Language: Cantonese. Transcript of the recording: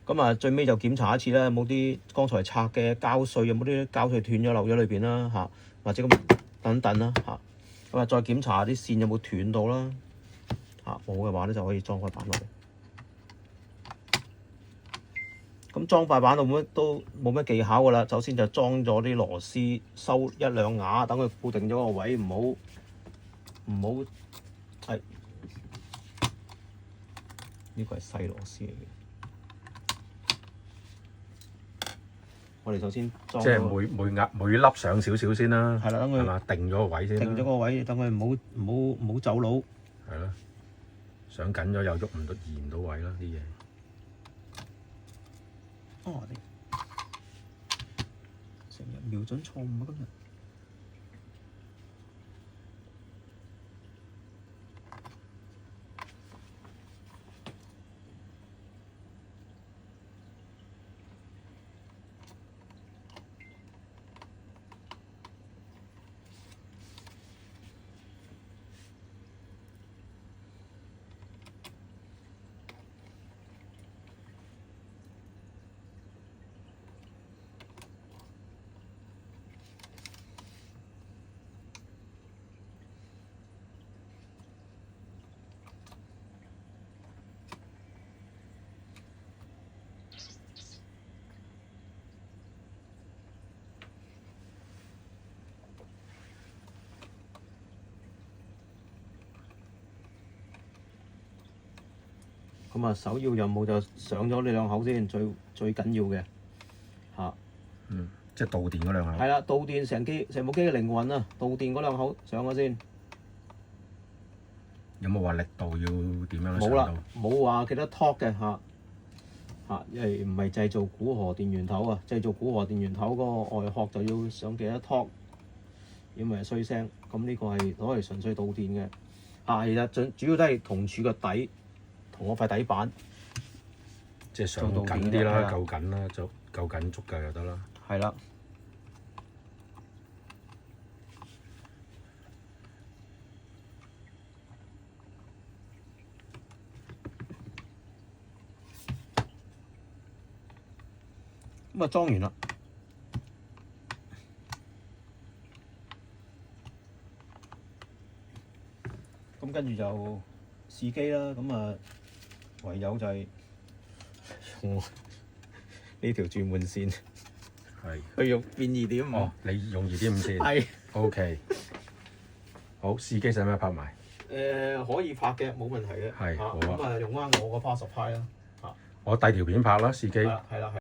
咁啊，最尾就檢查一次啦，有冇啲剛才拆嘅膠碎，有冇啲膠碎斷咗漏咗裏邊啦嚇，或者咁等等啦嚇。咁啊，再檢查下啲線有冇斷到啦嚇，冇嘅話咧就可以裝塊板落嚟。咁裝塊板都冇乜技巧㗎啦。首先就裝咗啲螺絲，收一兩牙，等佢固定咗個位，唔好係呢個係細螺絲嚟嘅。我哋首先裝即係每粒上少少先啦，係啦，等佢係嘛，定咗個位先，定咗個位，等佢唔好走佬。係咯，上緊咗又喐唔到，移唔到位啦啲嘢。哦，你成日瞄準錯誤啊！今日咁啊，首要任務就上咗呢兩口先，最緊要嘅嚇。即係導電嗰兩口。係啦，導電成部機嘅靈魂啊，導電嗰兩口上咗先。有冇話力度要點樣冇啦上到？冇話幾多 torque 嘅嚇，因為唔係製造古河電源頭啊，製造古河電源頭嗰個外殼就要上幾多 torque，如果唔係衰聲。咁呢個係攞嚟純粹導電嘅。係啦，主要都係銅柱個底同嗰塊底板，即係上緊啲啦，夠緊啦，就夠緊足夠就得啦。係啦。咁啊，裝完啦。咁跟住就試機啦。咁啊，唯有就係用呢條轉換線，係。去用變2.5。哦，你用2.5先。係。OK。好，試機使唔使拍埋？可以拍嘅，冇問題嘅。係好啊。咁啊，用翻我個 power supply 啦。我第條片拍啦，試機。係啦。